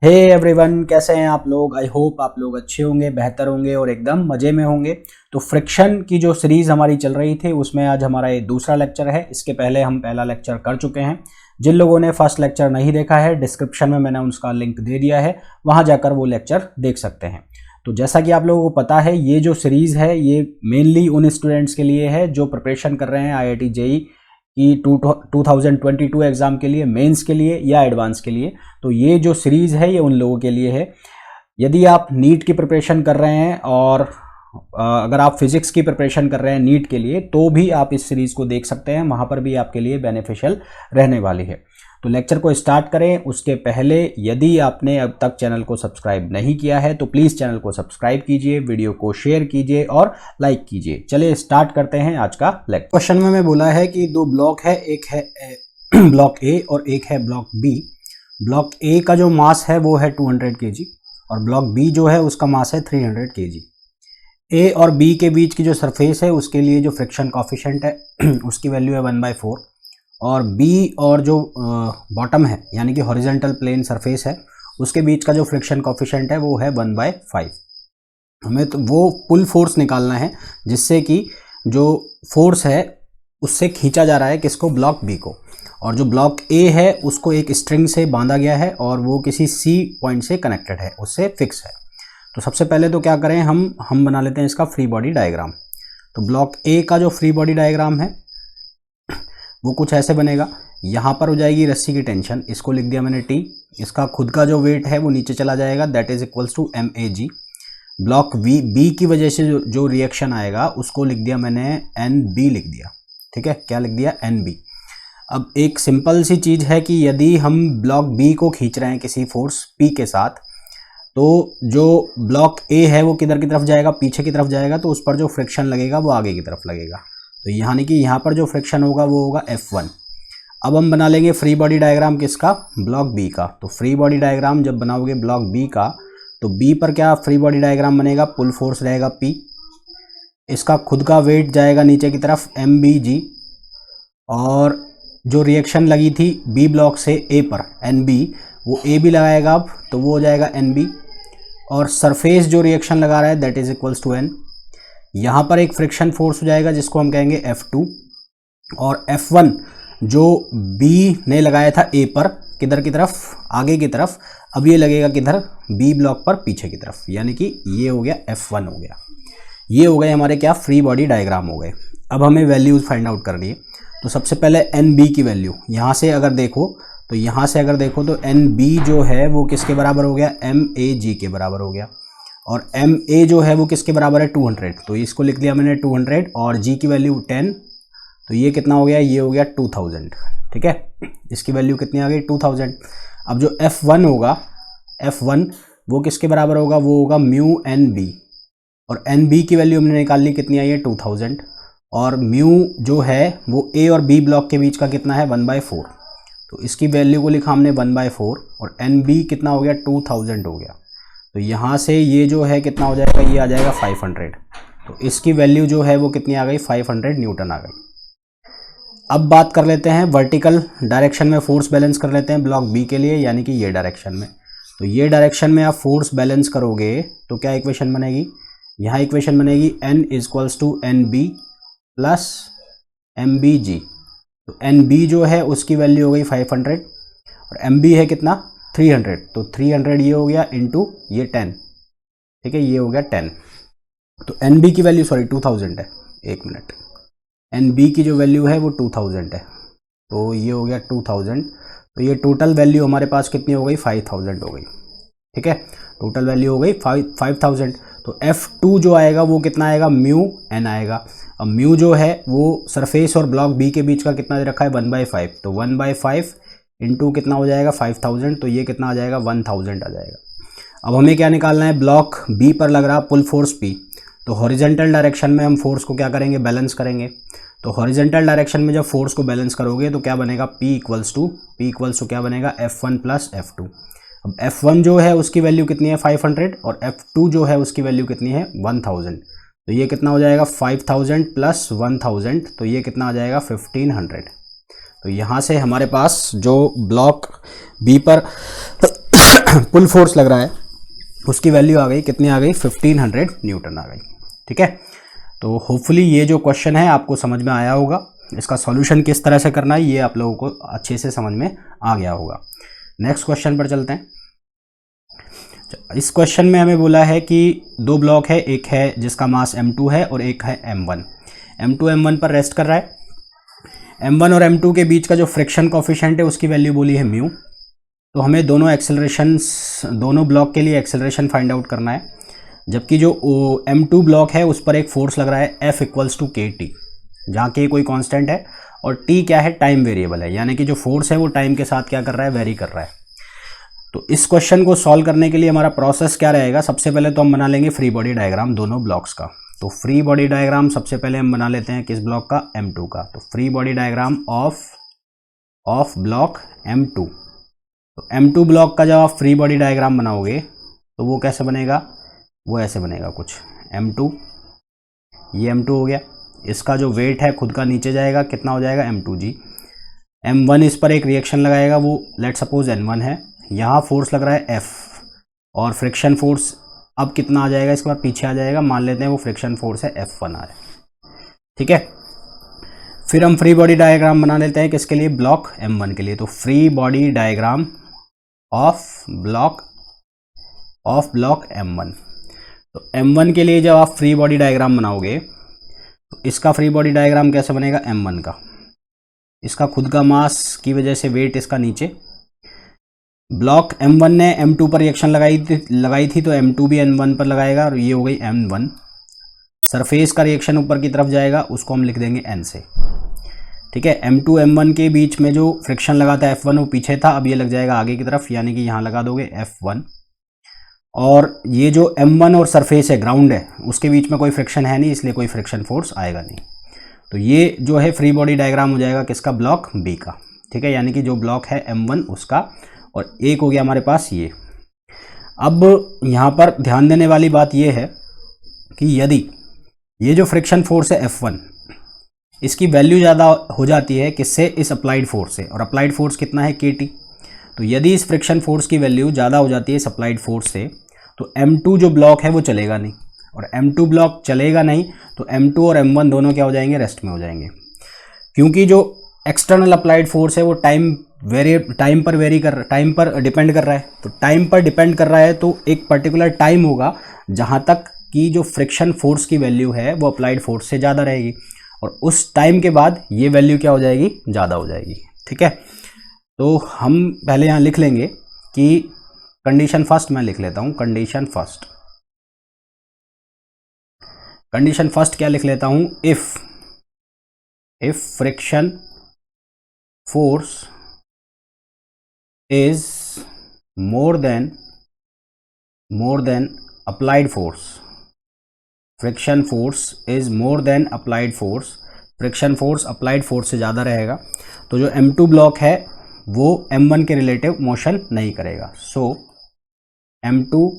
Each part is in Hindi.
हे एवरीवन, कैसे हैं आप लोग। आई होप आप लोग अच्छे होंगे, बेहतर होंगे और एकदम मज़े में होंगे। तो फ्रिक्शन की जो सीरीज़ हमारी चल रही थी उसमें आज हमारा ये दूसरा लेक्चर है। इसके पहले हम पहला लेक्चर कर चुके हैं। जिन लोगों ने फर्स्ट लेक्चर नहीं देखा है, डिस्क्रिप्शन में मैंने उसका लिंक दे दिया है, वहाँ जाकर वो लेक्चर देख सकते हैं। तो जैसा कि आप लोगों को पता है, ये जो सीरीज़ है ये मेनली उन स्टूडेंट्स के लिए है जो प्रिपरेशन कर रहे हैं IIT JEE कि 2022 एग्ज़ाम के लिए, मेंस के लिए या एडवांस के लिए। तो ये जो सीरीज़ है ये उन लोगों के लिए है। यदि आप नीट की प्रिपरेशन कर रहे हैं और अगर आप फिज़िक्स की प्रिपरेशन कर रहे हैं नीट के लिए, तो भी आप इस सीरीज़ को देख सकते हैं। वहाँ पर भी आपके लिए बेनिफिशियल रहने वाली है। तो लेक्चर को स्टार्ट करें उसके पहले यदि आपने अब तक चैनल को सब्सक्राइब नहीं किया है तो प्लीज़ चैनल को सब्सक्राइब कीजिए, वीडियो को शेयर कीजिए और लाइक कीजिए। चलिए स्टार्ट करते हैं आज का लेक्चर। क्वेश्चन में बोला है कि दो ब्लॉक है, एक है ब्लॉक ए और एक है ब्लॉक बी। ब्लॉक ए का जो मास है वो है 200 kg और ब्लॉक बी जो है उसका मास है 300 kg। ए और बी के बीच की जो सरफेस है उसके लिए जो फ्रिक्शन कॉफिशेंट है उसकी वैल्यू है 1/4 और बी और जो बॉटम है यानी कि हॉरिजॉन्टल प्लेन सरफेस है उसके बीच का जो फ्रिक्शन कॉफिशेंट है वो है 1/5। हमें तो वो पुल फोर्स निकालना है जिससे कि जो फोर्स है उससे खींचा जा रहा है किसको, ब्लॉक बी को। और जो ब्लॉक ए है उसको एक स्ट्रिंग से बांधा गया है और वो किसी सी पॉइंट से कनेक्टेड है, उससे फिक्स है। तो सबसे पहले तो क्या करें, हम बना लेते हैं इसका फ्री बॉडी डायग्राम। तो ब्लॉक ए का जो फ्री बॉडी डायग्राम है वो कुछ ऐसे बनेगा। यहाँ पर हो जाएगी रस्सी की टेंशन, इसको लिख दिया मैंने T। इसका खुद का जो वेट है वो नीचे चला जाएगा, that is equals to MAG। Block B की वजह से जो रिएक्शन आएगा उसको लिख दिया मैंने NB लिख दिया। ठीक है, क्या लिख दिया, NB। अब एक सिंपल सी चीज़ है कि यदि हम ब्लॉक बी को खींच रहे हैं किसी फोर्स P के साथ, तो जो ब्लॉक ए है वो किधर की तरफ जाएगा, पीछे की तरफ जाएगा, तो उस पर जो फ्रिक्शन लगेगा वो आगे की तरफ लगेगा। तो यानी कि यहाँ पर जो फ्रिक्शन होगा वो होगा F1। अब हम बना लेंगे फ्री बॉडी डायग्राम किसका, ब्लॉक बी का। तो फ्री बॉडी डायग्राम जब बनाओगे ब्लॉक बी का, तो बी पर क्या फ्री बॉडी डायग्राम बनेगा, पुल फोर्स रहेगा P, इसका खुद का वेट जाएगा नीचे की तरफ MBG, और जो रिएक्शन लगी थी बी ब्लॉक से ए पर NB, वो ए भी लगाएगा अब, तो वो हो जाएगा NB। और सरफेस जो रिएक्शन लगा रहा है that is equals to N। यहाँ पर एक फ्रिक्शन फोर्स हो जाएगा जिसको हम कहेंगे F2, और F1 जो B ने लगाया था A पर, किधर की तरफ, आगे की तरफ, अब ये लगेगा किधर, B ब्लॉक पर पीछे की तरफ, यानी कि ये हो गया F1 हो गया। ये हो गए हमारे क्या, फ्री बॉडी डायग्राम हो गए। अब हमें वैल्यूज फाइंड आउट करनी है। तो सबसे पहले NB की वैल्यू यहाँ से अगर देखो तो NB जो है वो किसके बराबर हो गया, MAG के बराबर हो गया। और MA जो है वो किसके बराबर है, 200। तो इसको लिख दिया मैंने 200 और G की वैल्यू 10। तो ये कितना हो गया, ये हो गया 2000। ठीक है, इसकी वैल्यू कितनी आ गई, 2000। अब जो F1 होगा, F1 वो किसके बराबर होगा, वो होगा म्यू NB, और NB की वैल्यू हमने निकाल ली, कितनी आई है, 2000। और म्यू जो है वो A और B ब्लॉक के बीच का कितना है, 1/4। तो इसकी वैल्यू को लिखा हमने 1/4 और NB कितना हो गया, 2000 हो गया। तो यहाँ से ये जो है कितना हो जाएगा, ये आ जाएगा 500। तो इसकी वैल्यू जो है वो कितनी आ गई, 500 न्यूटन आ गई। अब बात कर लेते हैं वर्टिकल डायरेक्शन में फोर्स बैलेंस कर लेते हैं ब्लॉक बी के लिए, यानी कि ये डायरेक्शन में। तो ये डायरेक्शन में आप फोर्स बैलेंस करोगे तो क्या इक्वेशन बनेगी, यहाँ इक्वेशन बनेगी N equals to NB plus MBG। तो NB जो है उसकी वैल्यू हो गई 500 और MB है कितना, 300। तो 300 ये हो गया इंटू ये 10। ठीक है, ये हो गया 10। तो NB की वैल्यू 2000 है, एक मिनट, NB की जो वैल्यू है वो 2000 है। तो ये हो गया 2000। तो ये टोटल वैल्यू हमारे पास कितनी हो गई, 5000 हो गई। ठीक है, टोटल वैल्यू हो गई 5000। तो F2 जो आएगा वो कितना आएगा, म्यू N आएगा। अब म्यू जो है वो सरफेस और ब्लॉक बी के बीच का कितना दे रखा है, 1/5। तो 1/5 इंटू कितना हो जाएगा, 5000। तो ये कितना आ जाएगा, 1000 आ जाएगा। अब हमें क्या निकालना है, ब्लॉक बी पर लग रहा पुल फोर्स P। तो हॉरिजॉन्टल डायरेक्शन में हम फोर्स को क्या करेंगे, बैलेंस करेंगे। तो हॉरिजॉन्टल डायरेक्शन में जब फोर्स को बैलेंस करोगे तो क्या बनेगा, P इक्वल्स टू क्या बनेगा, F1 प्लस F2। अब F1 जो है उसकी वैल्यू कितनी है, 500, और F2 जो है उसकी वैल्यू कितनी है, 1000। तो ये कितना हो जाएगा, 5000 प्लस 1000, तो ये कितना आ जाएगा, 1500। तो यहाँ से हमारे पास जो ब्लॉक बी पर पुल फोर्स लग रहा है उसकी वैल्यू आ गई, कितनी आ गई, 1500 न्यूटन आ गई। ठीक है, तो होपफुली ये जो क्वेश्चन है आपको समझ में आया होगा, इसका सॉल्यूशन किस तरह से करना है ये आप लोगों को अच्छे से समझ में आ गया होगा। नेक्स्ट क्वेश्चन पर चलते हैं। इस क्वेश्चन में हमें बोला है कि दो ब्लॉक है, एक है जिसका मास m2 है और एक है m1। m2 m1 पर रेस्ट कर रहा है। m1 और m2 के बीच का जो फ्रिक्शन कोफिशिएंट है उसकी वैल्यू बोली है म्यू। तो हमें दोनों एक्सेलरेशंस, दोनों ब्लॉक के लिए एक्सेलरेशन फाइंड आउट करना है। जबकि जो m2 ब्लॉक है उस पर एक फोर्स लग रहा है F इक्वल्स टू KT, जहाँ K कोई कांस्टेंट है और T क्या है, टाइम वेरिएबल है, यानी कि जो फोर्स है वो टाइम के साथ क्या कर रहा है, वेरी कर रहा है। तो इस क्वेश्चन को सॉल्व करने के लिए हमारा प्रोसेस क्या रहेगा, सबसे पहले तो हम बना लेंगे फ्री बॉडी डायग्राम दोनों ब्लॉक्स का। तो फ्री बॉडी डायग्राम सबसे पहले हम बना लेते हैं किस ब्लॉक का, m2 का। तो free body diagram of block m2। तो m2 ब्लॉक का जब आप फ्री बॉडी डायग्राम बनाओगे तो वो कैसे बनेगा, वो ऐसे बनेगा कुछ, m2, ये m2 हो गया, इसका जो वेट है खुद का नीचे जाएगा, कितना हो जाएगा m2g। m1 इस पर एक रिएक्शन लगाएगा, वो लेट सपोज n1 है। यहाँ फोर्स लग रहा है F और फ्रिक्शन फोर्स अब कितना आ जाएगा, इसके बाद पीछे आ जाएगा, मान लेते हैं वो फ्रिक्शन फोर्स है F1 आ रहा है। ठीक है, फिर हम फ्री बॉडी डायग्राम बना लेते हैं किसके लिए, ब्लॉक m1 के लिए। तो free body diagram of block m1। तो m1 के लिए जब आप फ्री बॉडी डायग्राम बनाओगे तो इसका फ्री बॉडी डायग्राम कैसे बनेगा, m1 का, इसका खुद का मास की वजह से वेट इसका नीचे, ब्लॉक m1 ने m2 पर रिएक्शन लगाई थी तो m2 भी m1 पर लगाएगा और ये हो गई m1। सरफेस का रिएक्शन ऊपर की तरफ जाएगा, उसको हम लिख देंगे n से। ठीक है, m2 m1 के बीच में जो फ्रिक्शन लगा था F1 वो पीछे था, अब ये लग जाएगा आगे की तरफ, यानी कि यहाँ लगा दोगे F1। और ये जो m1 और सरफेस है, ग्राउंड है, उसके बीच में कोई फ्रिक्शन है नहीं, इसलिए कोई फ्रिक्शन फोर्स आएगा नहीं। तो ये जो है फ्री बॉडी डायग्राम हो जाएगा किसका, ब्लॉक बी का। ठीक है, यानी कि जो ब्लॉक है m1 उसका, और एक हो गया हमारे पास ये। अब यहाँ पर ध्यान देने वाली बात ये है कि यदि ये जो फ्रिक्शन फोर्स है F1, इसकी वैल्यू ज़्यादा हो जाती है किससे, इस अप्लाइड फोर्स से, और अप्लाइड फोर्स कितना है, KT। तो यदि इस फ्रिक्शन फोर्स की वैल्यू ज़्यादा हो जाती है इस अप्लाइड फोर्स से, तो m2 जो ब्लॉक है वो चलेगा नहीं, और m2 ब्लॉक चलेगा नहीं तो m2 और m1 दोनों क्या हो जाएंगे, रेस्ट में हो जाएंगे। क्योंकि जो एक्सटर्नल अप्लाइड फोर्स है वो टाइम पर डिपेंड कर रहा है। तो टाइम पर डिपेंड कर रहा है तो एक पर्टिकुलर टाइम होगा जहाँ तक कि जो फ्रिक्शन फोर्स की वैल्यू है वो अप्लाइड फोर्स से ज़्यादा रहेगी, और उस टाइम के बाद ये वैल्यू क्या हो जाएगी, ज़्यादा हो जाएगी। ठीक है, तो हम पहले यहाँ लिख लेंगे कि कंडीशन फर्स्ट, मैं लिख लेता हूँ कंडीशन फर्स्ट क्या लिख लेता हूँ, if friction force is more than applied force, friction force is more than applied force, friction force applied force से ज़्यादा रहेगा, तो जो m2 ब्लॉक है वो m1 के रिलेटिव मोशन नहीं करेगा। So m2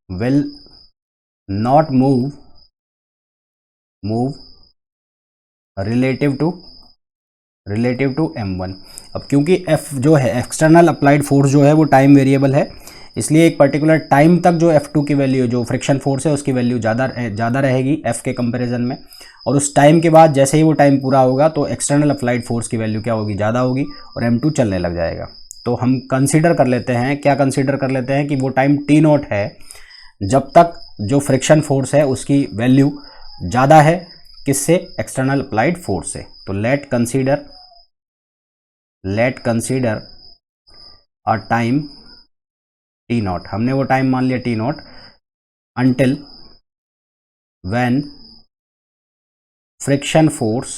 will not move relative to m1। अब क्योंकि F जो है एक्सटर्नल अप्लाइड फोर्स जो है वो टाइम वेरिएबल है, इसलिए एक पर्टिकुलर टाइम तक जो F2 की वैल्यू, जो फ्रिक्शन फोर्स है उसकी वैल्यू ज़्यादा रहेगी F के कंपैरिजन में, और उस टाइम के बाद जैसे ही वो टाइम पूरा होगा तो एक्सटर्नल अप्लाइड फोर्स की वैल्यू क्या होगी, ज़्यादा होगी, और m2 चलने लग जाएगा। तो हम कंसिडर कर लेते हैं, क्या कंसिडर कर लेते हैं कि वो टाइम t0 है जब तक जो फ्रिक्शन फोर्स है उसकी वैल्यू ज़्यादा है किससे, एक्सटर्नल अप्लाइड फोर्स से। तो late consider a time t0, हमने वो टाइम मान लिया t0, until when friction force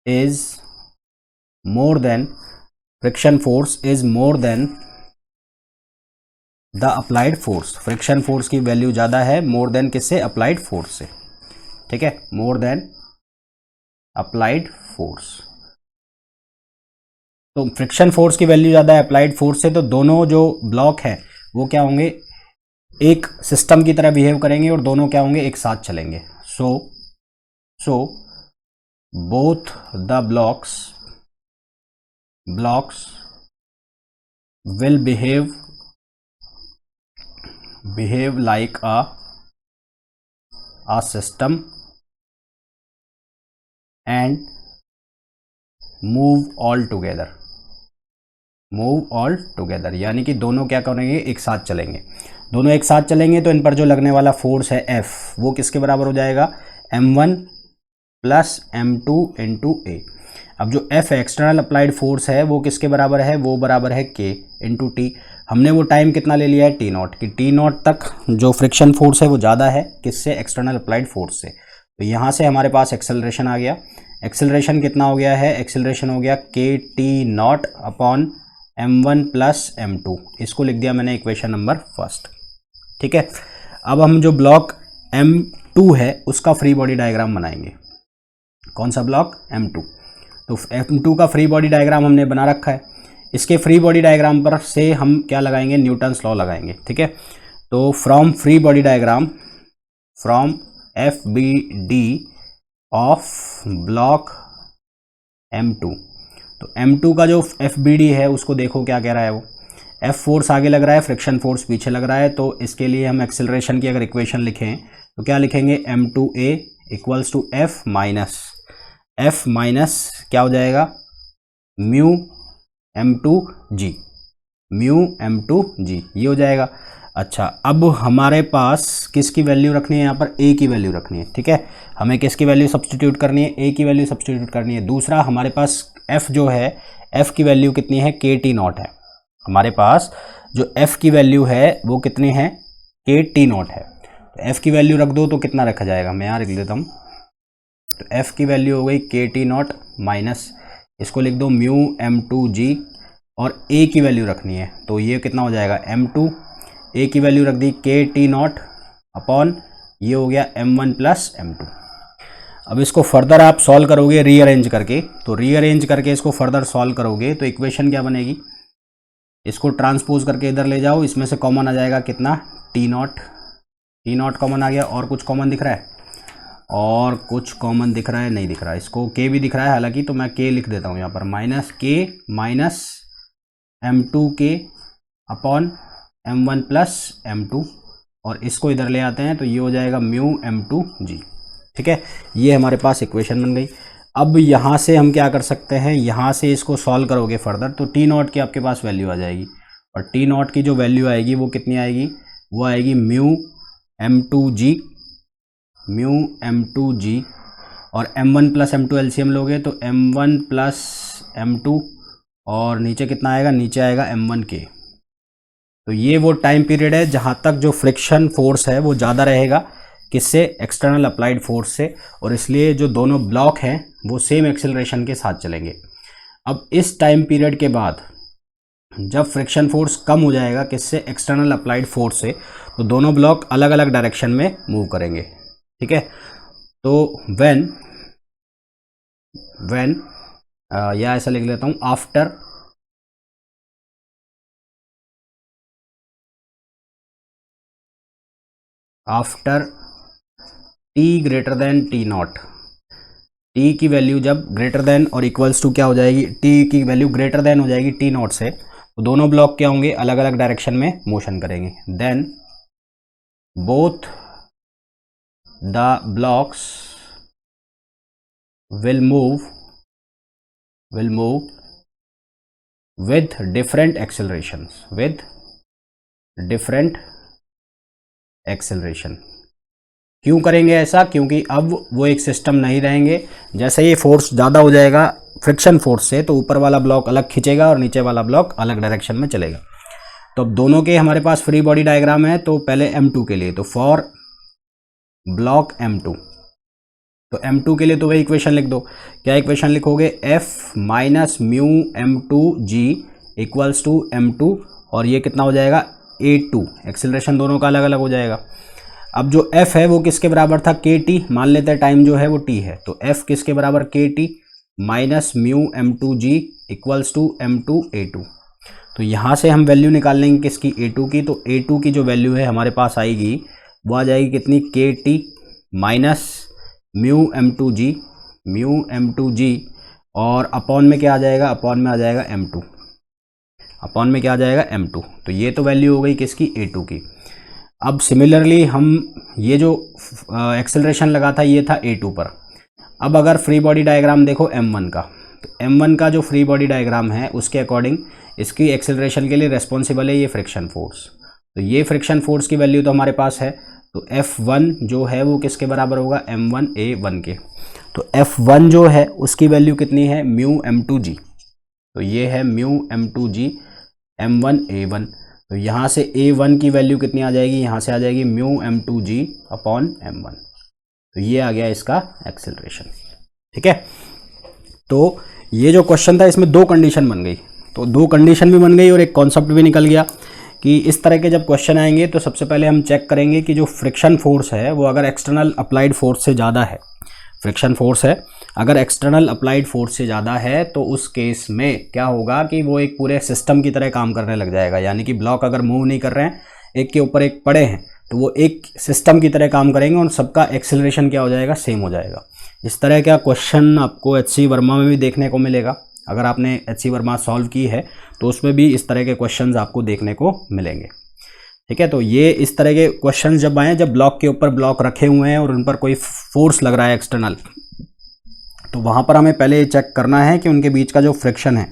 is more than the applied force, friction force की वैल्यू ज़्यादा है मोर देन किससे, अप्लाइड फोर्स से। ठीक है, मोर देन अप्लाइड फोर्स। तो फ्रिक्शन फोर्स की वैल्यू ज़्यादा है अप्लाइड फोर्स से, तो दोनों जो ब्लॉक है वो क्या होंगे, एक सिस्टम की तरह बिहेव करेंगे और दोनों क्या होंगे, एक साथ चलेंगे। So both the blocks will behave like a system and move all together, यानी कि दोनों क्या करेंगे, एक साथ चलेंगे। दोनों एक साथ चलेंगे तो इन पर जो लगने वाला फोर्स है F, वो किसके बराबर हो जाएगा, m1 प्लस m2 इंटू ए। अब जो F एक्सटर्नल अप्लाइड फोर्स है वो किसके बराबर है, वो बराबर है K इंटू टी। हमने वो टाइम कितना ले लिया है, T0, कि T0 तक जो फ्रिक्शन फोर्स है वो ज़्यादा है किससे, एक्सटर्नल अप्लाइड फोर्स से। तो यहाँ से हमारे पास एक्सेलरेशन आ गया। एक्सेलरेशन कितना हो गया है, एक्सेलरेशन हो गया KT0 upon m1 plus m2। इसको लिख दिया मैंने इक्वेशन नंबर फर्स्ट। ठीक है, अब हम जो ब्लॉक m2 है उसका फ्री बॉडी डायग्राम बनाएंगे। कौन सा ब्लॉक, m2। तो m2 का फ्री बॉडी डायग्राम हमने बना रखा है। इसके फ्री बॉडी डायग्राम पर से हम क्या लगाएंगे, न्यूटन्स लॉ लगाएंगे। ठीक है, तो from free body diagram, from FBD of block m2, तो m2 का जो FBD है उसको देखो क्या कह रहा है, वो F फोर्स आगे लग रहा है, फ्रिक्शन फोर्स पीछे लग रहा है। तो इसके लिए हम एक्सेलरेशन की अगर इक्वेशन लिखें तो क्या लिखेंगे, m2a equals to F minus क्या हो जाएगा, म्यू m2g, ये हो जाएगा। अच्छा, अब हमारे पास किसकी वैल्यू रखनी है, यहाँ पर a की वैल्यू रखनी है। ठीक है, हमें किसकी वैल्यू सब्सटीट्यूट करनी है, a की वैल्यू सब्सटीट्यूट करनी है। दूसरा, हमारे पास f जो है, f की वैल्यू कितनी है, KT0 है। हमारे पास जो f की वैल्यू है वो कितनी है, KT0 है। तो f की वैल्यू रख दो तो कितना रखा जाएगा, मैं यहाँ लिख देता हूँ। तो f की वैल्यू हो गई KT0 माइनस, इसको लिख दो म्यू m2g, और a की वैल्यू रखनी है तो ये कितना हो जाएगा, m2। a की वैल्यू रख दी KT0 अपॉन, ये हो गया m1 प्लस m2। अब इसको फर्दर आप सॉल्व करोगे रीअरेंज करके, तो रीअरेंज करके इसको फर्दर सॉल्व करोगे तो इक्वेशन क्या बनेगी, इसको ट्रांसपोज करके इधर ले जाओ, इसमें से कॉमन आ जाएगा कितना, T0 कॉमन आ गया। और कुछ कॉमन दिख रहा है, और कुछ कॉमन दिख रहा है, नहीं दिख रहा है। इसको K भी दिख रहा है हालांकि, तो मैं K लिख देता हूँ यहाँ पर, minus K minus m2k upon m1 plus m2, और इसको इधर ले आते हैं तो ये हो जाएगा म्यू m2g। ठीक है, ये हमारे पास इक्वेशन बन गई। अब यहाँ से हम क्या कर सकते हैं, यहाँ से इसको सॉल्व करोगे फर्दर तो T0 की आपके पास वैल्यू आ जाएगी, और T0 की जो वैल्यू आएगी वो कितनी आएगी, वो आएगी म्यू m2g, और m1 प्लस m2 एलसीएम लोगे तो m1 प्लस m2, और नीचे कितना आएगा, नीचे आएगा m1k। तो ये वो टाइम पीरियड है जहाँ तक जो फ्रिक्शन फोर्स है वो ज़्यादा रहेगा किससे, एक्सटर्नल अप्लाइड फोर्स से, और इसलिए जो दोनों ब्लॉक हैं वो सेम एक्सेलरेशन के साथ चलेंगे। अब इस टाइम पीरियड के बाद जब फ्रिक्शन फोर्स कम हो जाएगा किससे, एक्सटर्नल अप्लाइड फोर्स से, तो दोनों ब्लॉक अलग अलग डायरेक्शन में मूव करेंगे। ठीक है, तो व्हेन या ऐसा लिख लेता हूं, after t greater than T0, t की वैल्यू जब ग्रेटर देन और इक्वल्स टू क्या हो जाएगी, t की वैल्यू ग्रेटर देन हो जाएगी T0 से, तो दोनों ब्लॉक क्या होंगे, अलग अलग डायरेक्शन में मोशन करेंगे। Then both the blocks will move with different acceleration, क्यों करेंगे ऐसा, क्योंकि अब वो एक सिस्टम नहीं रहेंगे। जैसे ये फोर्स ज़्यादा हो जाएगा फ्रिक्शन फोर्स से तो ऊपर वाला ब्लॉक अलग खींचेगा और नीचे वाला ब्लॉक अलग डायरेक्शन में चलेगा। तो अब दोनों के हमारे पास फ्री बॉडी डायग्राम है। तो पहले m2 के लिए, तो फॉर ब्लॉक m2, तो m2 के लिए तो वही इक्वेशन लिख दो। क्या इक्वेशन लिखोगे, f minus mu m2g equals to m2, और ये कितना हो जाएगा, a2। एक्सेलरेशन दोनों का अलग अलग हो जाएगा। अब जो f है वो किसके बराबर था, kt, मान लेते हैं टाइम जो है वो t है, तो f किसके बराबर, kt minus mu m2g equals to m2 a2। तो यहाँ से हम वैल्यू निकाल लेंगे किसकी, a2 की। तो a2 की जो वैल्यू है हमारे पास आएगी वो आ जाएगी कितनी, kt माइनस म्यू m2g, और अपॉन में क्या आ जाएगा, अपॉन में आ जाएगा m2। अपॉन में क्या आ जाएगा m2। तो ये तो वैल्यू हो गई किसकी, a2 की। अब सिमिलरली हम ये जो एक्सेलरेशन लगा था ये था a2 पर। अब अगर फ्री बॉडी डायग्राम देखो m1 का, तो m1 का जो फ्री बॉडी डायग्राम है उसके अकॉर्डिंग इसकी एक्सेलरेशन के लिए रेस्पॉन्सिबल है ये फ्रिक्शन फोर्स। तो ये फ्रिक्शन फोर्स की वैल्यू तो हमारे पास है, तो F1 जो है वो किसके बराबर होगा, m1a1 के। तो F1 जो है उसकी वैल्यू कितनी है, म्यू m2g। तो ये है म्यू m2g m1a1। तो यहाँ से a1 की वैल्यू कितनी आ जाएगी, यहाँ से आ जाएगी म्यू m2g अपॉन m1। तो ये आ गया इसका एक्सेलरेशन। ठीक है, तो ये जो क्वेश्चन था इसमें दो कंडीशन बन गई, तो दो कंडीशन भी बन गई और एक कॉन्सेप्ट भी निकल गया कि इस तरह के जब क्वेश्चन आएंगे तो सबसे पहले हम चेक करेंगे कि जो फ्रिक्शन फोर्स है वो अगर एक्सटर्नल अप्लाइड फोर्स से ज़्यादा है, फ्रिक्शन फोर्स है अगर एक्सटर्नल अप्लाइड फोर्स से ज़्यादा है तो उस केस में क्या होगा कि वो एक पूरे सिस्टम की तरह काम करने लग जाएगा। यानी कि ब्लॉक अगर मूव नहीं कर रहे हैं, एक के ऊपर एक पड़े हैं, तो वो एक सिस्टम की तरह काम करेंगे और सबका एक्सेलरेशन क्या हो जाएगा, सेम हो जाएगा। इस तरह का क्वेश्चन आपको एचसी वर्मा में भी देखने को मिलेगा। अगर आपने एचसी वर्मा सॉल्व की है तो उसमें भी इस तरह के क्वेश्चंस आपको देखने को मिलेंगे। ठीक है, तो ये इस तरह के क्वेश्चंस जब आए, जब ब्लॉक के ऊपर ब्लॉक रखे हुए हैं और उन पर कोई फोर्स लग रहा है एक्सटर्नल, तो वहाँ पर हमें पहले चेक करना है कि उनके बीच का जो फ्रिक्शन है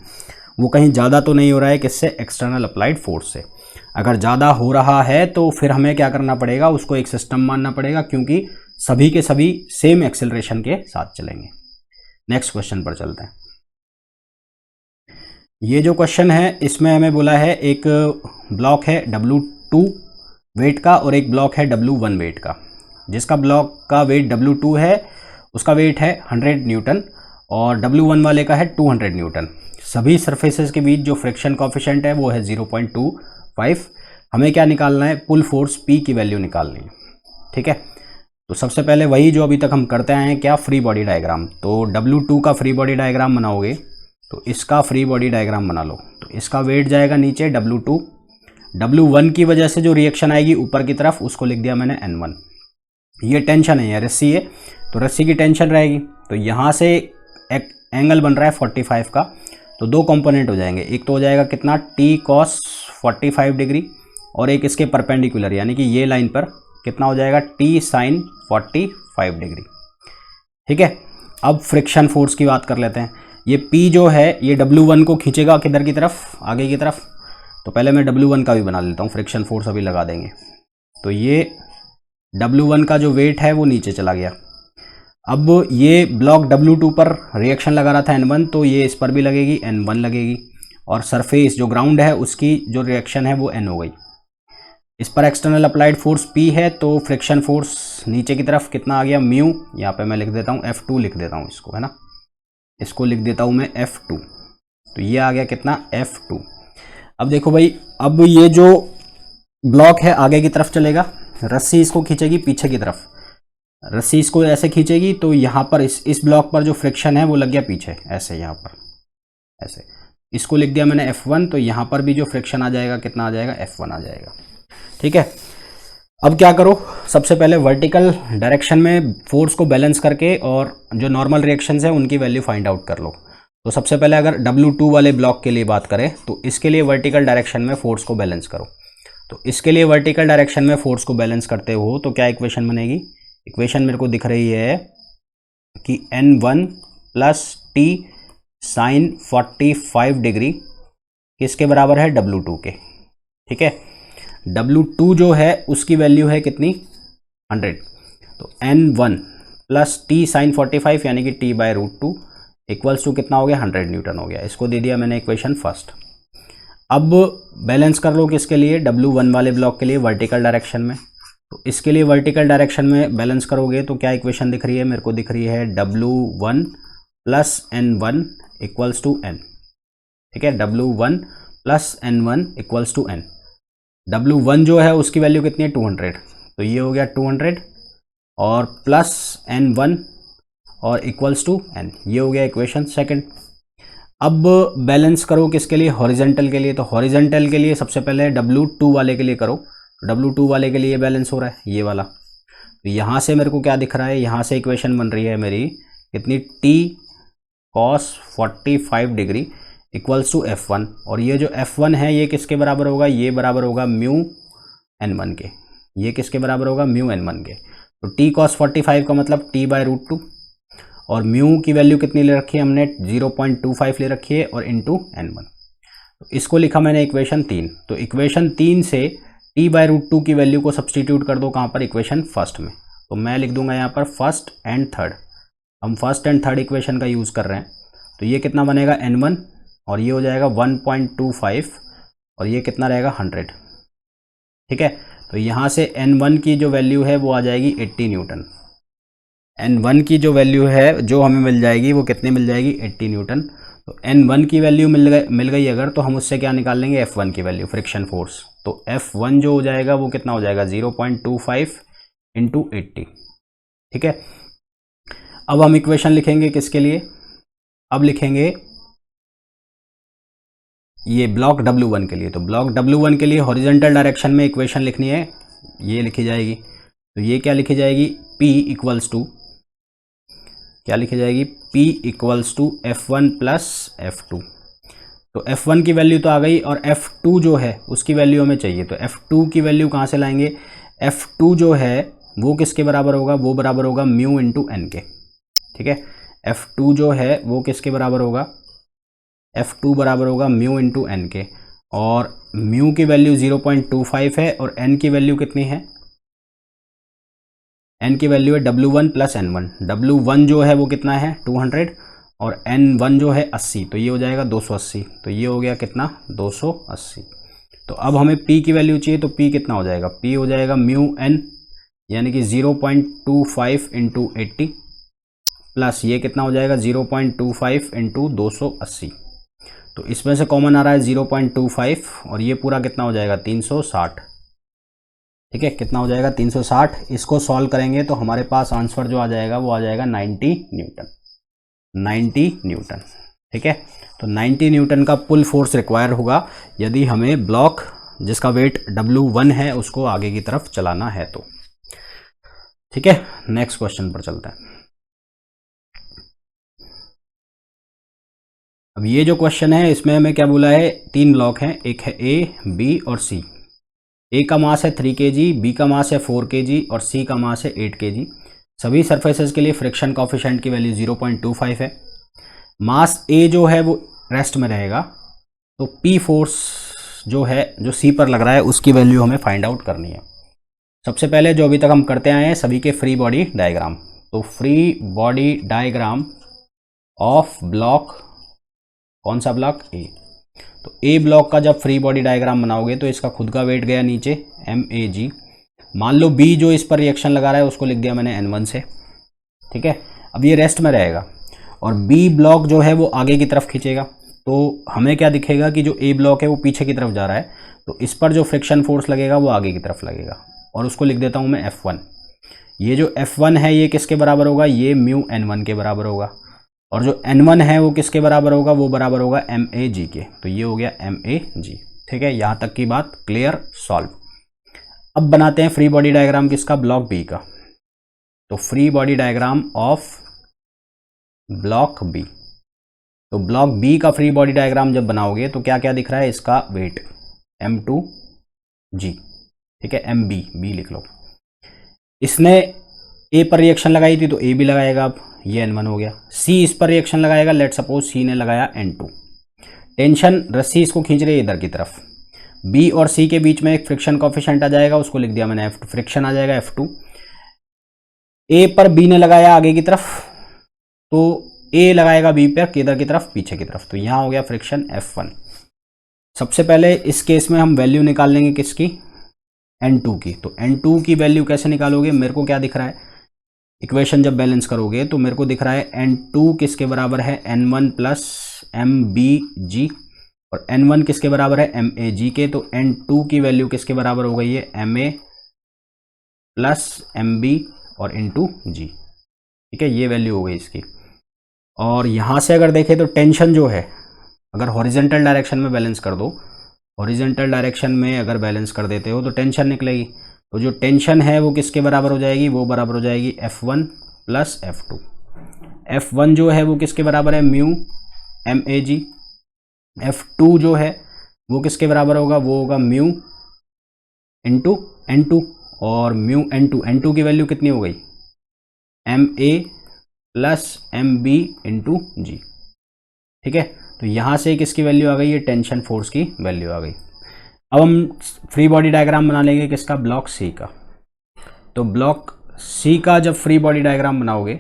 वो कहीं ज़्यादा तो नहीं हो रहा है किससे, एक्सटर्नल अप्लाइड फोर्स से। अगर ज़्यादा हो रहा है तो फिर हमें क्या करना पड़ेगा, उसको एक सिस्टम मानना पड़ेगा, क्योंकि सभी के सभी सेम एक्सेलरेशन के साथ चलेंगे। नेक्स्ट क्वेश्चन पर चलते हैं। ये जो क्वेश्चन है इसमें हमें बोला है एक ब्लॉक है W2 वेट का और एक ब्लॉक है W1 वेट का। जिसका ब्लॉक का वेट W2 है उसका वेट है 100 न्यूटन और W1 वाले का है 200 न्यूटन। सभी सरफेसेस के बीच जो फ्रिक्शन कॉफिशिएंट है वो है 0.25। हमें क्या निकालना है, पुल फोर्स P की वैल्यू निकालनी है। ठीक है, तो सबसे पहले वही जो अभी तक हम करते आए हैं, क्या, फ्री बॉडी डायग्राम। तो W2 का फ्री बॉडी डायग्राम बनाओगे तो इसका फ्री बॉडी डायग्राम बना लो। तो इसका वेट जाएगा नीचे W2, W1 की वजह से जो रिएक्शन आएगी ऊपर की तरफ उसको लिख दिया मैंने N1। ये टेंशन है, ये रस्सी है तो रस्सी की टेंशन रहेगी। तो यहाँ से एक एंगल बन रहा है 45 का, तो दो कंपोनेंट हो जाएंगे। एक तो हो जाएगा कितना, T cos 45 डिग्री, और एक इसके परपेंडिकुलर यानी कि ये लाइन पर कितना हो जाएगा, T sin 45 डिग्री। ठीक है, अब फ्रिक्शन फोर्स की बात कर लेते हैं। ये P जो है ये W1 को खींचेगा किधर की तरफ, आगे की तरफ। तो पहले मैं W1 का भी बना लेता हूँ, फ्रिक्शन फोर्स अभी लगा देंगे। तो ये W1 का जो वेट है वो नीचे चला गया। अब ये ब्लॉक W2 पर रिएक्शन लगा रहा था N1, तो ये इस पर भी लगेगी, N1 लगेगी, और सरफेस जो ग्राउंड है उसकी जो रिएक्शन है वो N हो गई। इस पर एक्सटर्नल अप्लाइड फोर्स P है, तो फ्रिक्शन फोर्स नीचे की तरफ कितना आ गया, म्यू। यहाँ पे मैं लिख देता हूँ F2 लिख देता हूँ इसको, है ना, इसको लिख देता हूँ मैं F2। तो ये आ गया कितना, F2। अब देखो भाई, अब ये जो ब्लॉक है आगे की तरफ चलेगा, रस्सी इसको खींचेगी पीछे की तरफ, रस्सी इसको ऐसे खींचेगी तो यहाँ पर इस ब्लॉक पर जो फ्रिक्शन है वो लग गया पीछे, ऐसे यहाँ पर ऐसे, इसको लिख दिया मैंने F1। तो यहाँ पर भी जो फ्रिक्शन आ जाएगा कितना आ जाएगा, F1 आ जाएगा। ठीक है, अब क्या करो, सबसे पहले वर्टिकल डायरेक्शन में फोर्स को बैलेंस करके और जो नॉर्मल रिएक्शंस है उनकी वैल्यू फाइंड आउट कर लो। तो सबसे पहले अगर W2 वाले ब्लॉक के लिए बात करें तो इसके लिए वर्टिकल डायरेक्शन में फोर्स को बैलेंस करो। तो इसके लिए वर्टिकल डायरेक्शन में फोर्स को बैलेंस करते हो तो क्या इक्वेशन बनेगी, इक्वेशन मेरे को दिख रही है कि N1 plus T sign 45 degree किसके बराबर है, W2 के। ठीक है, W2 जो है उसकी वैल्यू है कितनी, 100। तो N1 प्लस T साइन 45 यानी कि T/√2 इक्वल्स टू कितना हो गया, 100 न्यूटन हो गया। इसको दे दिया मैंने इक्वेशन फर्स्ट। अब बैलेंस कर लो किसके लिए, W1 वाले ब्लॉक के लिए वर्टिकल डायरेक्शन में। तो इसके लिए वर्टिकल डायरेक्शन में बैलेंस करोगे तो क्या इक्वेशन दिख रही है, मेरे को दिख रही है W1 plus N1 equals to N। ठीक है, W1 plus N1 equals to N। W1 जो है उसकी वैल्यू कितनी है, 200। तो ये हो गया 200 और प्लस N1 और इक्वल्स टू N, ये हो गया इक्वेशन सेकंड। अब बैलेंस करो किसके लिए, हॉरिजॉन्टल के लिए। तो हॉरिजॉन्टल के लिए सबसे पहले W2 वाले के लिए करो। W2 वाले के लिए बैलेंस हो रहा है ये वाला। तो यहाँ से मेरे को क्या दिख रहा है, यहाँ से इक्वेशन बन रही है मेरी कितनी, T cos 45 degree equals to F1, और ये जो F1 है ये किसके बराबर होगा, ये बराबर होगा म्यू N1 के, ये किसके बराबर होगा, म्यू N1 के। तो t cos 45 का मतलब t/√2, और म्यू की वैल्यू कितनी ले रखी है हमने, 0.25 ले रखी है, और इंटू N1। तो इसको लिखा मैंने इक्वेशन 3। तो इक्वेशन 3 से t/√2 की वैल्यू को सब्सटीट्यूट कर दो कहाँ पर, इक्वेशन फर्स्ट में। तो मैं लिख दूंगा यहाँ पर फर्स्ट एंड थर्ड, हम फर्स्ट एंड थर्ड इक्वेशन का यूज़ कर रहे हैं। तो ये कितना बनेगा N1, और ये हो जाएगा 1.25, और ये कितना रहेगा 100। ठीक है, तो यहाँ से N1 की जो वैल्यू है वो आ जाएगी 80 न्यूटन। N1 की जो वैल्यू है जो हमें मिल जाएगी वो कितनी मिल जाएगी, 80 न्यूटन। तो N1 की वैल्यू मिल गई अगर, तो हम उससे क्या निकाल लेंगे, F1 की वैल्यू, फ्रिक्शन फोर्स। तो F1 जो हो जाएगा वो कितना हो जाएगा, 0.25 इंटू 80। ठीक है, अब हम इक्वेशन लिखेंगे किसके लिए, अब लिखेंगे ये ब्लॉक W1 के लिए। तो ब्लॉक W1 के लिए हॉरिजॉन्टल डायरेक्शन में इक्वेशन लिखनी है, ये लिखी जाएगी। तो ये क्या लिखी जाएगी, P इक्वल्स टू, क्या लिखी जाएगी, P equals to F1 plus F2। तो F1 की वैल्यू तो आ गई, और F2 जो है उसकी वैल्यू हमें चाहिए। तो F2 की वैल्यू कहाँ से लाएंगे, F2 जो है वो किसके बराबर होगा, वो बराबर होगा म्यू इंटू एन के। ठीक है, F2 जो है वो किसके बराबर होगा, F2 बराबर होगा म्यू इंटू एन के, और म्यू की वैल्यू 0.25 है, और एन की वैल्यू कितनी है, एन की वैल्यू है W1 प्लस N1। W1 जो है वो कितना है 200, और N1 जो है 80, तो ये हो जाएगा 280। तो ये हो गया कितना, 280। तो अब हमें P की वैल्यू चाहिए, तो P कितना हो जाएगा, P हो जाएगा म्यू N, यानी कि 0.25 इंटू 80, प्लस ये कितना हो जाएगा 0.25 इंटू 280। तो इसमें से कॉमन आ रहा है 0.25, और ये पूरा कितना हो जाएगा 360। ठीक है, कितना हो जाएगा 360। इसको सॉल्व करेंगे तो हमारे पास आंसर जो आ जाएगा वो आ जाएगा 90 न्यूटन, 90 न्यूटन। ठीक है, तो 90 न्यूटन का पुल फोर्स रिक्वायर होगा यदि हमें ब्लॉक जिसका वेट W1 है उसको आगे की तरफ चलाना है तो। ठीक है, नेक्स्ट क्वेश्चन पर चलते हैं। अब ये जो क्वेश्चन है इसमें हमें क्या बोला है, 3 ब्लॉक हैं, एक है A, B और C। A का मास है 3 kg, B का मास है 4 kg और C का मास है 8 kg। सभी सरफेसेस के लिए फ्रिक्शन कोफिशिएंट की वैल्यू 0.25 है। मास A जो है वो रेस्ट में रहेगा, तो P फोर्स जो है जो C पर लग रहा है उसकी वैल्यू हमें फाइंड आउट करनी है। सबसे पहले जो अभी तक हम करते आए हैं सभी के फ्री बॉडी डायग्राम। तो free body diagram of block, कौन सा ब्लॉक, A। तो A ब्लॉक का जब फ्री बॉडी डायग्राम बनाओगे तो इसका खुद का वेट गया नीचे MAG। मान लो B जो इस पर रिएक्शन लगा रहा है उसको लिख दिया मैंने N1 से। ठीक है, अब ये रेस्ट में रहेगा, और B ब्लॉक जो है वो आगे की तरफ खींचेगा। तो हमें क्या दिखेगा कि जो A ब्लॉक है वो पीछे की तरफ जा रहा है, तो इस पर जो फ्रिक्शन फोर्स लगेगा वो आगे की तरफ लगेगा, और उसको लिख देता हूँ मैं F1। ये जो F1 है ये किसके बराबर होगा, ये म्यू N1 के बराबर होगा, और जो N1 है वो किसके बराबर होगा, वो बराबर होगा MAG के। तो ये हो गया MAG। ठीक है, यहाँ तक की बात क्लियर, सॉल्व। अब बनाते हैं फ्री बॉडी डायग्राम किसका, ब्लॉक B का। तो free body diagram of block B। तो ब्लॉक B का फ्री बॉडी डायग्राम जब बनाओगे तो क्या क्या दिख रहा है, इसका वेट M2G। ठीक है, MB, B लिख लो। इसने A पर रिएक्शन लगाई थी तो A भी लगाएगा, अब ये N1 हो गया। C इस पर रिएक्शन लगाएगा, लेट सपोज C ने लगाया N2। टेंशन, रस्सी इसको खींच रही है इधर की तरफ। B और C के बीच में एक फ्रिक्शन कोफिशिएंट आ जाएगा, उसको लिख दिया मैंने F2, फ्रिक्शन आ जाएगा F2। A पर B ने लगाया आगे की तरफ, तो A लगाएगा B पर किधर की तरफ, पीछे की तरफ। तो यहाँ हो गया फ्रिक्शन F1। सबसे पहले इस केस में हम वैल्यू निकाल लेंगे किसकी, N2 की। तो N2 की वैल्यू कैसे निकालोगे, मेरे को क्या दिख रहा है, इक्वेशन जब बैलेंस करोगे तो मेरे को दिख रहा है N2 किसके बराबर है, N1 प्लस MBG, और N1 किसके बराबर है, MAG के। तो N2 की वैल्यू किसके बराबर हो गई है, MA प्लस MB और इंटू G। ठीक है, ये वैल्यू हो गई इसकी। और यहाँ से अगर देखें तो टेंशन जो है, अगर हॉरिजॉन्टल डायरेक्शन में बैलेंस कर दो, हॉरिजॉन्टल डायरेक्शन में अगर बैलेंस कर देते हो तो टेंशन निकलेगी। तो जो टेंशन है वो किसके बराबर हो जाएगी, वो बराबर हो जाएगी F1 प्लस F2। F1 जो है वो किसके बराबर है, म्यू MAG, F2 जो है वो किसके बराबर होगा, वो होगा म्यू इंटू N2, और म्यू N2 की वैल्यू कितनी हो गई, MA प्लस MB इंटू जी। ठीक है, तो यहाँ से किसकी वैल्यू आ गई, ये टेंशन फोर्स की वैल्यू आ गई। अब हम फ्री बॉडी डायग्राम बना लेंगे किसका, ब्लॉक सी का। तो ब्लॉक सी का जब फ्री बॉडी डायग्राम बनाओगे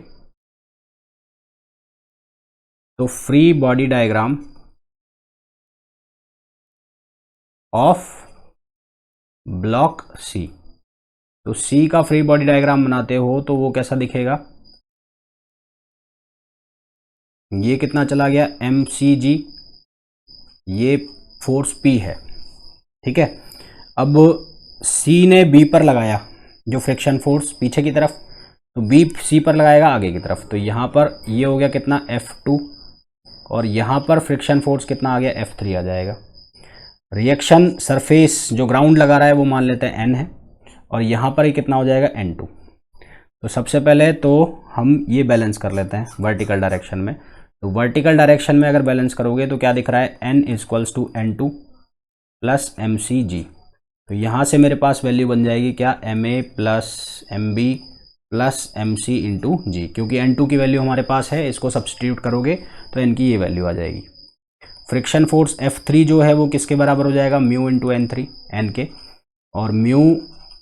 तो free body diagram of block C, तो सी का फ्री बॉडी डायग्राम बनाते हो तो वो कैसा दिखेगा, ये कितना चला गया mcg, ये फोर्स P है। ठीक है, अब C ने B पर लगाया जो फ्रिक्शन फोर्स पीछे की तरफ, तो B C पर लगाएगा आगे की तरफ, तो यहाँ पर ये हो गया कितना F2, और यहाँ पर फ्रिक्शन फोर्स कितना आ गया F3 आ जाएगा। रिएक्शन सरफेस जो ग्राउंड लगा रहा है वो मान लेते हैं N है, और यहाँ पर ही कितना हो जाएगा N2। तो सबसे पहले तो हम ये बैलेंस कर लेते हैं वर्टिकल डायरेक्शन में। तो वर्टिकल डायरेक्शन में अगर बैलेंस करोगे तो क्या दिख रहा है, N equals to N2 plus MCG। तो यहाँ से मेरे पास वैल्यू बन जाएगी क्या, MA plus MB plus MC into g, क्योंकि N2 की वैल्यू हमारे पास है, इसको सब्सटीट्यूट करोगे तो N की ये वैल्यू आ जाएगी। फ्रिक्शन फोर्स F3 जो है वो किसके बराबर हो जाएगा, म्यू इंटू N3 N के, और म्यू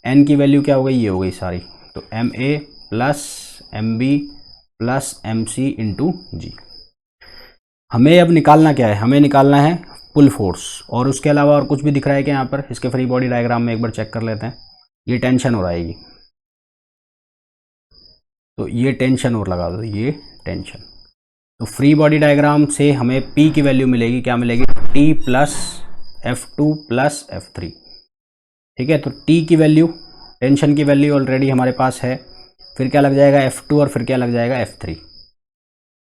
N की वैल्यू क्या हो गई, ये हो गई सारी, तो MA plus MB plus MC into g. हमें अब निकालना क्या है, हमें निकालना है पुल फोर्स, और उसके अलावा और कुछ भी दिख रहा है क्या यहाँ पर, इसके फ्री बॉडी डायग्राम में एक बार चेक कर लेते हैं। ये टेंशन हो रहा है, तो ये टेंशन और लगा दो, ये टेंशन। तो फ्री बॉडी डायग्राम से हमें P की वैल्यू मिलेगी, क्या मिलेगी, T plus F2 plus F3। ठीक है, तो T की वैल्यू, टेंशन की वैल्यू ऑलरेडी हमारे पास है, फिर क्या लग जाएगा F2, और फिर क्या लग जाएगा F3।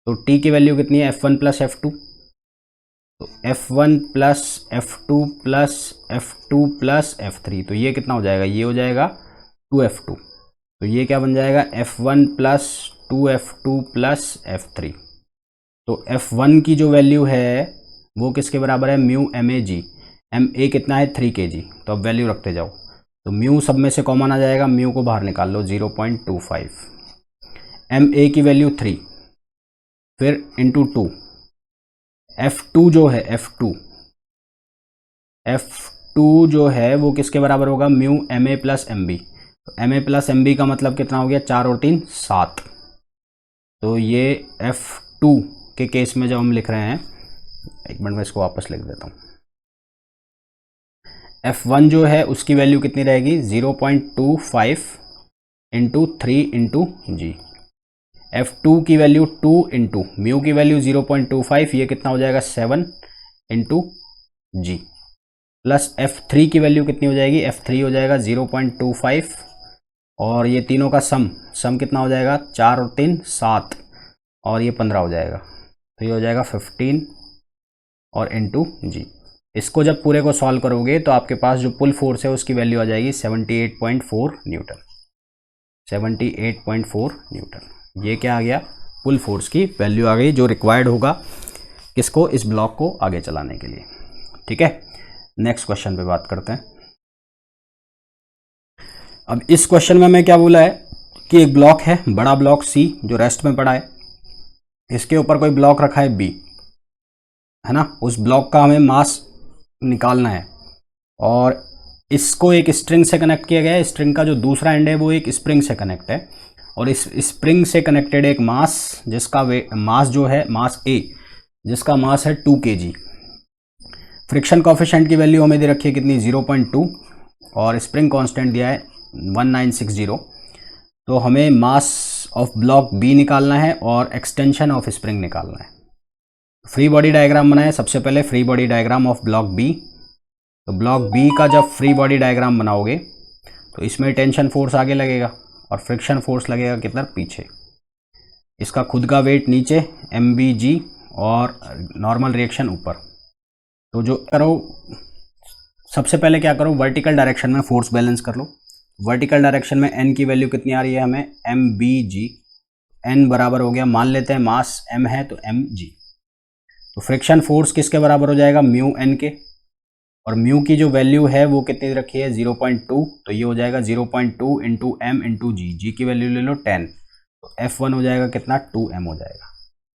तो T की वैल्यू कितनी है, F1 प्लस F2, तो F1 plus F2 plus F2 plus F3, तो ये कितना हो जाएगा, ये हो जाएगा 2F2। तो ये क्या बन जाएगा, F1 plus 2F2 plus F3। तो F1 की जो वैल्यू है वो किसके बराबर है, म्यू MAG, MA कितना है 3 kg। तो अब वैल्यू रखते जाओ, तो म्यू सब में से कॉमन आ जाएगा, म्यू को बाहर निकाल लो 0.25, MA की वैल्यू 3, फिर इंटू 2, F2 जो है F2 जो है वो किसके बराबर होगा, म्यू MA प्लस MB। तो MA प्लस MB का मतलब कितना हो गया, 4 और 3 7। तो ये F2 के केस में जब हम लिख रहे हैं, एक मिनट में इसको वापस लिख देता हूँ, F1 जो है उसकी वैल्यू कितनी रहेगी, 0.25 इंटू 3 इंटू जी। F2 की वैल्यू 2 इंटू म्यू की वैल्यू 0.25, ये कितना हो जाएगा 7 इंटू जी, प्लस F3 की वैल्यू कितनी हो जाएगी, F3 हो जाएगा 0.25, और ये तीनों का सम कितना हो जाएगा, 4 और 3 7, और ये 15 हो जाएगा, तो ये हो जाएगा 15 और इंटू जी। इसको जब पूरे को सॉल्व करोगे तो आपके पास जो पुल फोर्स है उसकी वैल्यू आ जाएगी 78.4 न्यूटन, 78.4 न्यूटन। ये क्या आ गया, पुल फोर्स की वैल्यू आ गई जो रिक्वायर्ड होगा किसको, इस ब्लॉक को आगे चलाने के लिए। ठीक है, नेक्स्ट क्वेश्चन पे बात करते हैं। अब इस क्वेश्चन में हमें क्या बोला है कि एक ब्लॉक है, बड़ा ब्लॉक C जो रेस्ट में पड़ा है, इसके ऊपर कोई ब्लॉक रखा है B, है ना, उस ब्लॉक का हमें मास निकालना है, और इसको एक स्ट्रिंग से कनेक्ट किया गया है। स्ट्रिंग का जो दूसरा एंड है वो एक स्प्रिंग से कनेक्ट है, और इस स्प्रिंग से कनेक्टेड एक मास, जिसका मास जो है मास A, जिसका मास है 2 kg। फ्रिक्शन कोएफिशिएंट की वैल्यू हमें दे रखी है कितनी, 0.2, और स्प्रिंग कांस्टेंट दिया है 1960। तो हमें मास ऑफ ब्लॉक B निकालना है और एक्सटेंशन ऑफ स्प्रिंग निकालना है। फ्री बॉडी डायग्राम बनाए, सबसे पहले free body diagram of block B। तो ब्लॉक B का जब फ्री बॉडी डायग्राम बनाओगे तो इसमें टेंशन फोर्स आगे लगेगा और फ्रिक्शन फोर्स लगेगा किधर, पीछे। इसका खुद का वेट नीचे MBG और नॉर्मल रिएक्शन ऊपर। तो जो करो, सबसे पहले क्या करो, वर्टिकल डायरेक्शन में फोर्स बैलेंस कर लो। वर्टिकल डायरेक्शन में N की वैल्यू कितनी आ रही है हमें, MBG। N बराबर हो गया, मान लेते हैं मास M है तो MG। तो तो फ्रिक्शन फोर्स किसके बराबर हो जाएगा, म्यू एन के, और म्यू की जो वैल्यू है वो कितनी रखी है 0.2, तो ये हो जाएगा 0.2 इंटू एम इंटू जी, जी की वैल्यू ले लो 10, तो F1 हो जाएगा कितना 2m हो जाएगा,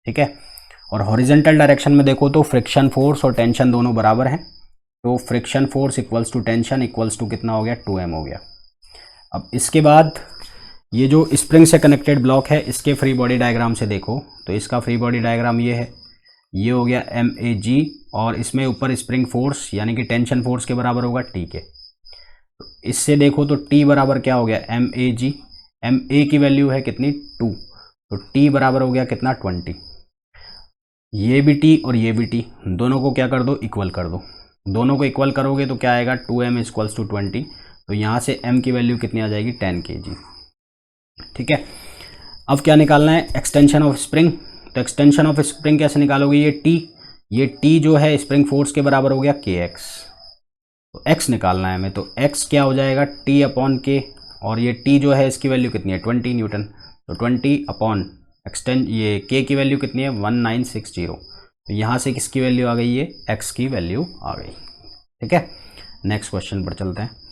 ठीक है। और हॉरिजेंटल डायरेक्शन में देखो तो फ्रिक्शन फोर्स और टेंशन दोनों बराबर हैं, तो friction force equals to tension equals to कितना हो गया 2m हो गया। अब इसके बाद ये जो स्प्रिंग से कनेक्टेड ब्लॉक है इसके फ्री बॉडी डायग्राम से देखो तो इसका फ्री बॉडी डायग्राम ये है, ये हो गया MAG, और इसमें ऊपर स्प्रिंग फोर्स यानी कि टेंशन फोर्स के बराबर होगा T के। तो इससे देखो तो T बराबर क्या हो गया MAG, MA की वैल्यू है कितनी 2, तो T बराबर हो गया कितना 20, ये भी T और ये भी T, दोनों को क्या कर दो इक्वल कर दो, दोनों को इक्वल करोगे तो क्या आएगा 2m इक्वल्स टू 20, तो यहाँ से m की वैल्यू कितनी आ जाएगी 10 kg, ठीक है। अब क्या निकालना है, एक्सटेंशन ऑफ स्प्रिंग, तो एक्सटेंशन ऑफ स्प्रिंग कैसे निकालोगे, ये T जो है स्प्रिंग फोर्स के बराबर हो गया kx, तो x निकालना है हमें, तो x क्या हो जाएगा T अपॉन k, और ये T जो है इसकी वैल्यू कितनी है 20 न्यूटन, तो 20 अपॉन ये k की वैल्यू कितनी है 1960, तो यहाँ से किसकी वैल्यू आ गई, ये x की वैल्यू आ गई, ठीक है। नेक्स्ट क्वेश्चन पर चलते हैं।